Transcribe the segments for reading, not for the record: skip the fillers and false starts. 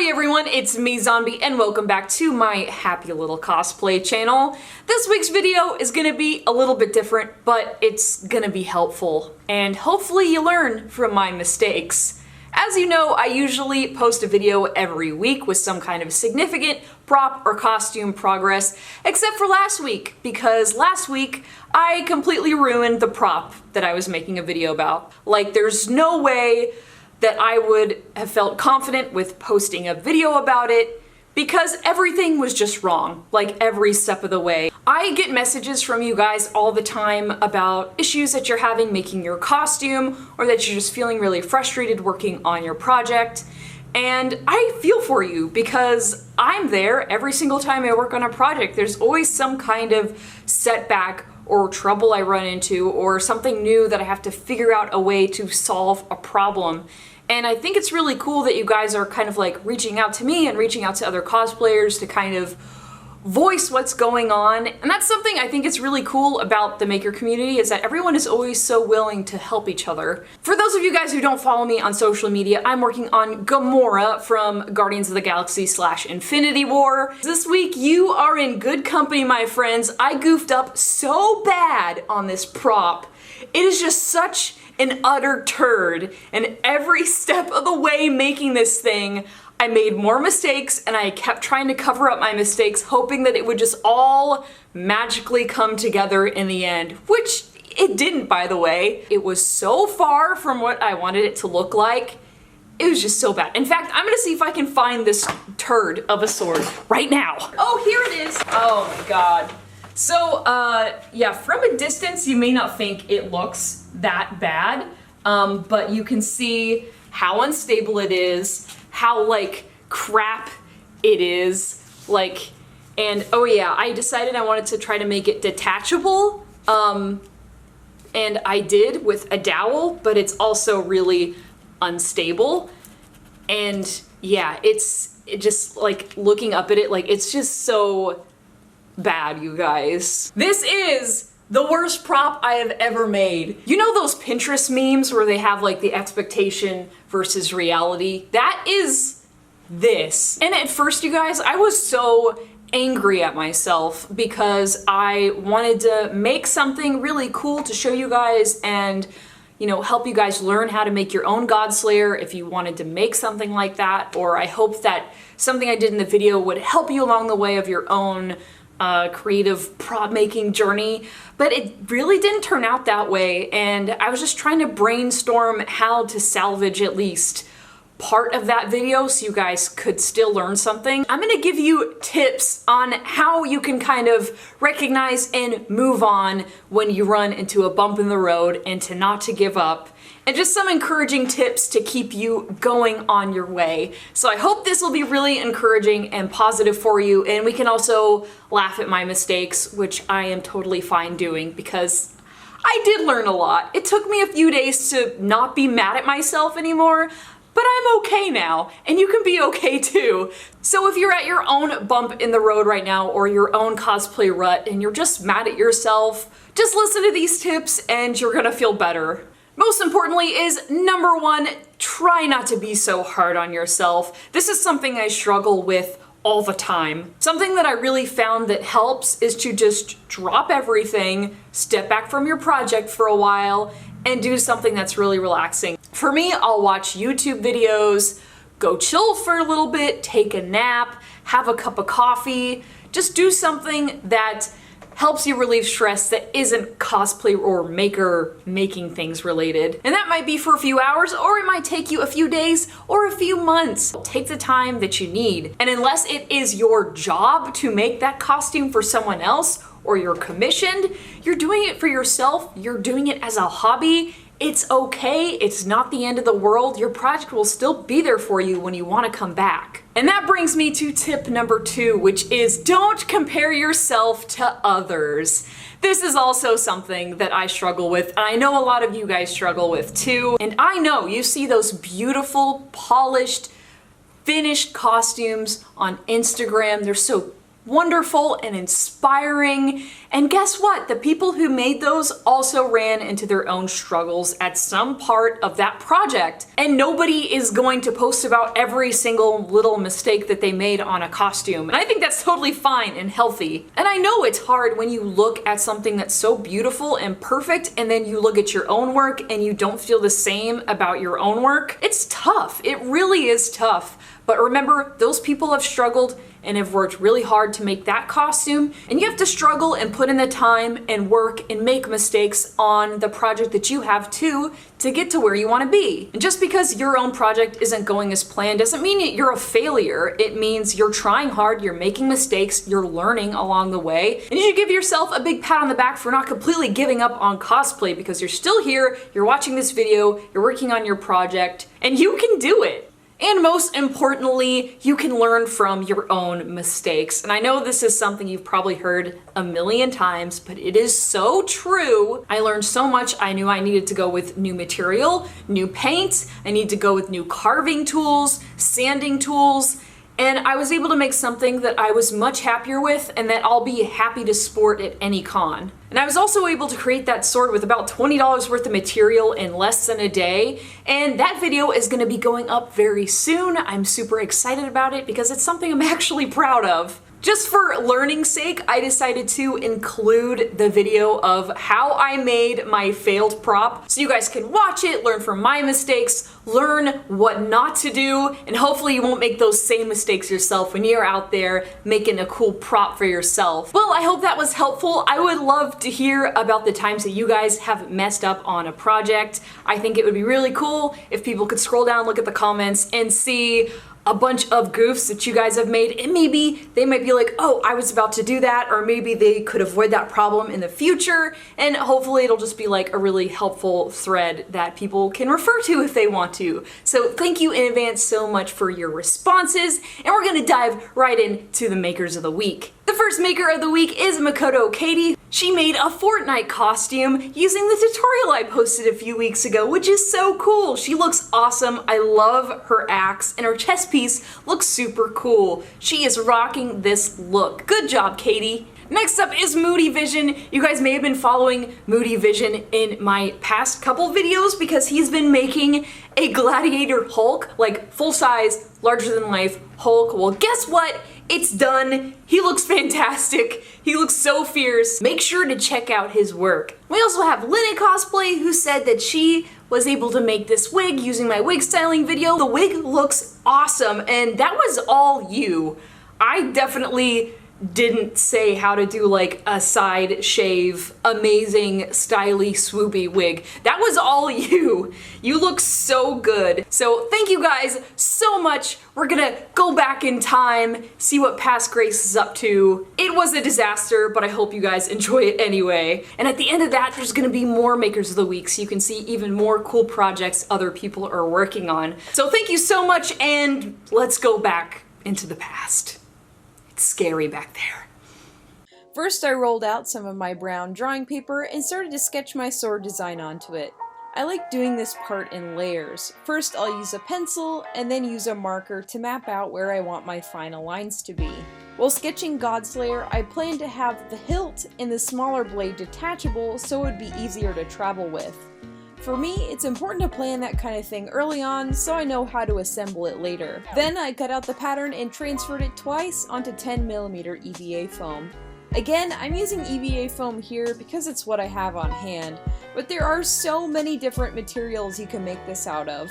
Howdy everyone, it's me Zombie and welcome back to my happy little cosplay channel. This week's video is gonna be a little bit different, but it's gonna be helpful and hopefully you learn from my mistakes. As you know, I usually post a video every week with some kind of significant prop or costume progress, except for last week, because last week I completely ruined the prop that I was making a video about. Like, there's no way that I would have felt confident with posting a video about it because everything was just wrong, like every step of the way. I get messages from you guys all the time about issues that you're having making your costume or that you're just feeling really frustrated working on your project. And I feel for you because I'm there every single time I work on a project. There's always some kind of setback or trouble I run into or something new that I have to figure out a way to solve a problem. And I think it's really cool that you guys are kind of like reaching out to me and reaching out to other cosplayers to kind of voice what's going on. And that's something I think is really cool about the maker community, is that everyone is always so willing to help each other. For those of you guys who don't follow me on social media, I'm working on Gamora from Guardians of the Galaxy / Infinity War. This week you are in good company, my friends. I goofed up so bad on this prop. It is just such an utter turd, and every step of the way making this thing I made more mistakes and I kept trying to cover up my mistakes, hoping that it would just all magically come together in the end, which it didn't, by the way. It was so far from what I wanted it to look like. It was just so bad. In fact, I'm gonna see if I can find this turd of a sword right now. Oh, here it is. Oh my god. So, yeah, from a distance you may not think it looks that bad, but you can see how unstable it is, how, like, crap it is, like, and oh yeah, I decided I wanted to try to make it detachable, and I did with a dowel, but it's also really unstable, and yeah, it just, like, looking up at it, like, it's just so bad, you guys. This is the worst prop I have ever made. You know those Pinterest memes where they have like the expectation versus reality? That is this. And at first, you guys, I was so angry at myself because I wanted to make something really cool to show you guys and, you know, help you guys learn how to make your own God Slayer if you wanted to make something like that, or I hope that something I did in the video would help you along the way of your own creative prop making journey, but it really didn't turn out that way, and I was just trying to brainstorm how to salvage at least part of that video so you guys could still learn something. I'm gonna give you tips on how you can kind of recognize and move on when you run into a bump in the road and to not to give up, and just some encouraging tips to keep you going on your way. So I hope this will be really encouraging and positive for you, and we can also laugh at my mistakes, which I am totally fine doing because I did learn a lot. It took me a few days to not be mad at myself anymore, but I'm okay now, and you can be okay too. So if you're at your own bump in the road right now or your own cosplay rut and you're just mad at yourself, just listen to these tips and you're gonna feel better. Most importantly is, number one, try not to be so hard on yourself. This is something I struggle with all the time. Something that I really found that helps is to just drop everything, step back from your project for a while, and do something that's really relaxing. For me, I'll watch YouTube videos, go chill for a little bit, take a nap, have a cup of coffee, just do something that helps you relieve stress that isn't cosplay or making things related. And that might be for a few hours, or it might take you a few days or a few months. Take the time that you need. And unless it is your job to make that costume for someone else or you're commissioned, you're doing it for yourself, you're doing it as a hobby, it's okay, it's not the end of the world. Your project will still be there for you when you want to come back. And that brings me to tip number 2, which is don't compare yourself to others. This is also something that I struggle with, and I know a lot of you guys struggle with too. And I know you see those beautiful, polished, finished costumes on Instagram. They're so wonderful and inspiring. And guess what? The people who made those also ran into their own struggles at some part of that project. And nobody is going to post about every single little mistake that they made on a costume. And I think that's totally fine and healthy. And I know it's hard when you look at something that's so beautiful and perfect, and then you look at your own work and you don't feel the same about your own work. It's tough. It really is tough. But remember, those people have struggled and have worked really hard to make that costume, and you have to struggle and put in the time and work and make mistakes on the project that you have too to get to where you want to be. And just because your own project isn't going as planned doesn't mean that you're a failure. It means you're trying hard, you're making mistakes, you're learning along the way, and you should give yourself a big pat on the back for not completely giving up on cosplay, because you're still here, you're watching this video, you're working on your project, and you can do it. And most importantly, you can learn from your own mistakes. And I know this is something you've probably heard a million times, but it is so true. I learned so much. I knew I needed to go with new material, new paint. I need to go with new carving tools, sanding tools. And I was able to make something that I was much happier with and that I'll be happy to sport at any con. And I was also able to create that sword with about $20 worth of material in less than a day. And that video is going to be going up very soon. I'm super excited about it because it's something I'm actually proud of. Just for learning's sake, I decided to include the video of how I made my failed prop so you guys can watch it, learn from my mistakes, learn what not to do, and hopefully you won't make those same mistakes yourself when you're out there making a cool prop for yourself. Well, I hope that was helpful. I would love to hear about the times that you guys have messed up on a project. I think it would be really cool if people could scroll down, look at the comments, and see a bunch of goofs that you guys have made, and maybe they might be like, oh, I was about to do that, or maybe they could avoid that problem in the future, and hopefully it'll just be like a really helpful thread that people can refer to if they want to. So thank you in advance so much for your responses, and we're gonna dive right into the makers of the week. The first maker of the week is Makoto Katie. She made a Fortnite costume using the tutorial I posted a few weeks ago, which is so cool. She looks awesome. I love her axe, and her chest piece looks super cool. She is rocking this look. Good job, Katie. Next up is Moody Vision. You guys may have been following Moody Vision in my past couple videos because he's been making a Gladiator Hulk, like full-size, larger-than-life Hulk. Well, guess what? It's done. He looks fantastic. He looks so fierce. Make sure to check out his work. We also have Linnet Cosplay, who said that she was able to make this wig using my wig styling video. The wig looks awesome, and that was all you. I definitely didn't say how to do like a side shave, amazing, styly, swoopy wig. That was all you. You look so good. So thank you guys so much. We're gonna go back in time, see what past Grace is up to. It was a disaster, but I hope you guys enjoy it anyway. And at the end of that, there's gonna be more Makers of the Week, so you can see even more cool projects other people are working on. So thank you so much, and let's go back into the past. It's scary back there. First, I rolled out some of my brown drawing paper and started to sketch my sword design onto it. I like doing this part in layers. First, I'll use a pencil and then use a marker to map out where I want my final lines to be. While sketching Godslayer, I plan to have the hilt and the smaller blade detachable so it would be easier to travel with. For me, it's important to plan that kind of thing early on so I know how to assemble it later. Then I cut out the pattern and transferred it twice onto 10mm EVA foam. Again, I'm using EVA foam here because it's what I have on hand, but there are so many different materials you can make this out of.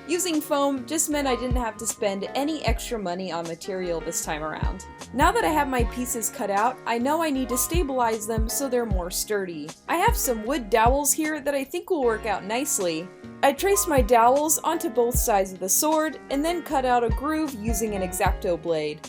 Using foam just meant I didn't have to spend any extra money on material this time around. Now that I have my pieces cut out, I know I need to stabilize them so they're more sturdy. I have some wood dowels here that I think will work out nicely. I traced my dowels onto both sides of the sword and then cut out a groove using an X-Acto blade.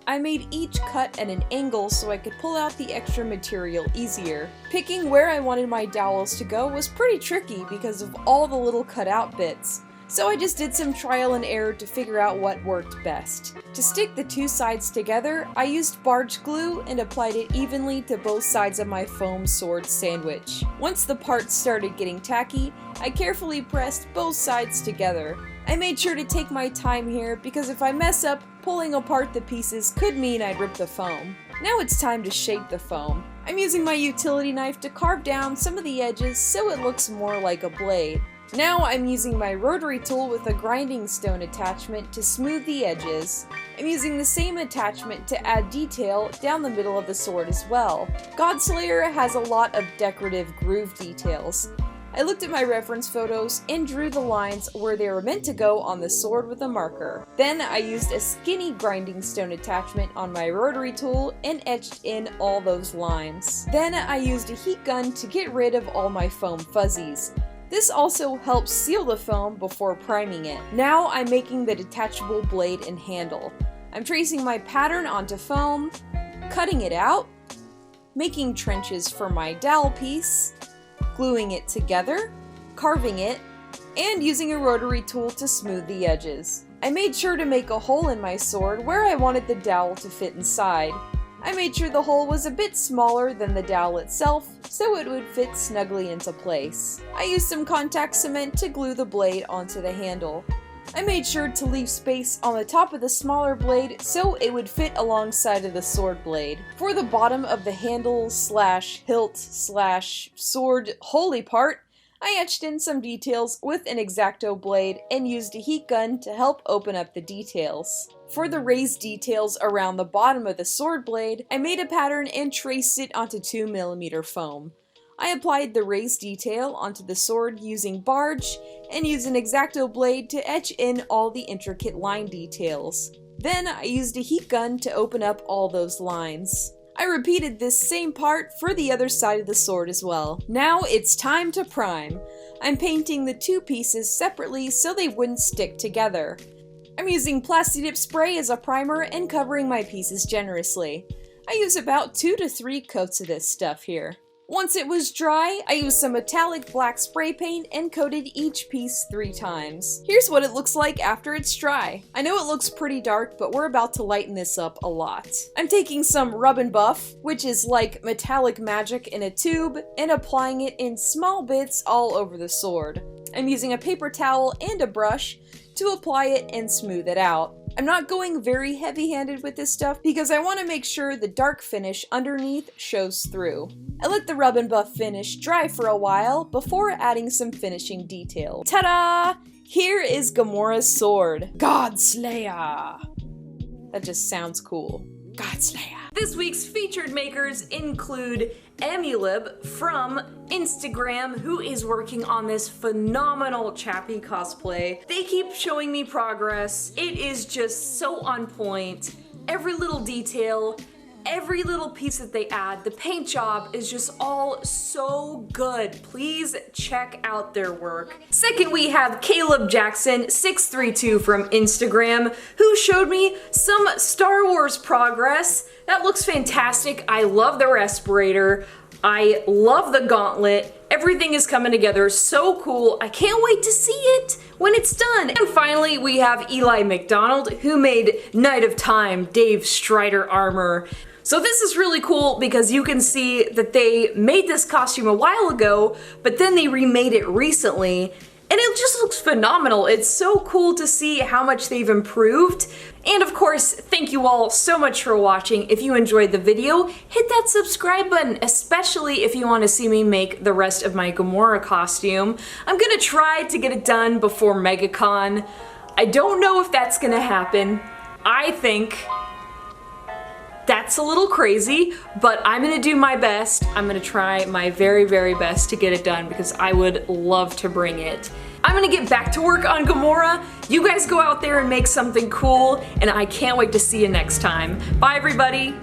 I made each cut at an angle so I could pull out the extra material easier. Picking where I wanted my dowels to go was pretty tricky because of all the little cut out bits. So I just did some trial and error to figure out what worked best. To stick the two sides together, I used barge glue and applied it evenly to both sides of my foam sword sandwich. Once the parts started getting tacky, I carefully pressed both sides together. I made sure to take my time here because if I mess up, pulling apart the pieces could mean I'd rip the foam. Now it's time to shape the foam. I'm using my utility knife to carve down some of the edges so it looks more like a blade. Now I'm using my rotary tool with a grinding stone attachment to smooth the edges. I'm using the same attachment to add detail down the middle of the sword as well. Godslayer has a lot of decorative groove details. I looked at my reference photos and drew the lines where they were meant to go on the sword with a marker. Then I used a skinny grinding stone attachment on my rotary tool and etched in all those lines. Then I used a heat gun to get rid of all my foam fuzzies. This also helps seal the foam before priming it. Now I'm making the detachable blade and handle. I'm tracing my pattern onto foam, cutting it out, making trenches for my dowel piece, gluing it together, carving it, and using a rotary tool to smooth the edges. I made sure to make a hole in my sword where I wanted the dowel to fit inside. I made sure the hole was a bit smaller than the dowel itself, so it would fit snugly into place. I used some contact cement to glue the blade onto the handle. I made sure to leave space on the top of the smaller blade so it would fit alongside of the sword blade. For the bottom of the handle / hilt / sword holy part, I etched in some details with an X-Acto blade and used a heat gun to help open up the details. For the raised details around the bottom of the sword blade, I made a pattern and traced it onto 2mm foam. I applied the raised detail onto the sword using barge and used an X-Acto blade to etch in all the intricate line details. Then I used a heat gun to open up all those lines. I repeated this same part for the other side of the sword as well. Now it's time to prime. I'm painting the two pieces separately so they wouldn't stick together. I'm using Plasti-Dip spray as a primer and covering my pieces generously. I use about 2 to 3 coats of this stuff here. Once it was dry, I used some metallic black spray paint and coated each piece 3 times. Here's what it looks like after it's dry. I know it looks pretty dark, but we're about to lighten this up a lot. I'm taking some Rub and Buff, which is like metallic magic in a tube, and applying it in small bits all over the sword. I'm using a paper towel and a brush to apply it and smooth it out. I'm not going very heavy-handed with this stuff because I want to make sure the dark finish underneath shows through. I let the Rub and Buff finish dry for a while before adding some finishing detail. Ta-da! Here is Gamora's sword. Godslayer! That just sounds cool. Godslayer. This week's featured makers include Emulib from Instagram, who is working on this phenomenal Chappie cosplay. They keep showing me progress. It is just so on point. Every little detail, every little piece that they add, the paint job is just all so good. Please check out their work. Second, we have Caleb Jackson 632 from Instagram, who showed me some Star Wars progress. That looks fantastic. I love the respirator. I love the gauntlet. Everything is coming together so cool. I can't wait to see it when it's done. And finally, we have Eli McDonald, who made Knight of Time Dave Strider armor. So this is really cool because you can see that they made this costume a while ago, but then they remade it recently, and it just looks phenomenal. It's so cool to see how much they've improved. And of course, thank you all so much for watching. If you enjoyed the video, hit that subscribe button, especially if you want to see me make the rest of my Gamora costume. I'm gonna try to get it done before MegaCon. I don't know if that's gonna happen. I think that's a little crazy, but I'm gonna do my best. I'm gonna try my very, very best to get it done because I would love to bring it. I'm gonna get back to work on Gamora. You guys go out there and make something cool, and I can't wait to see you next time. Bye, everybody.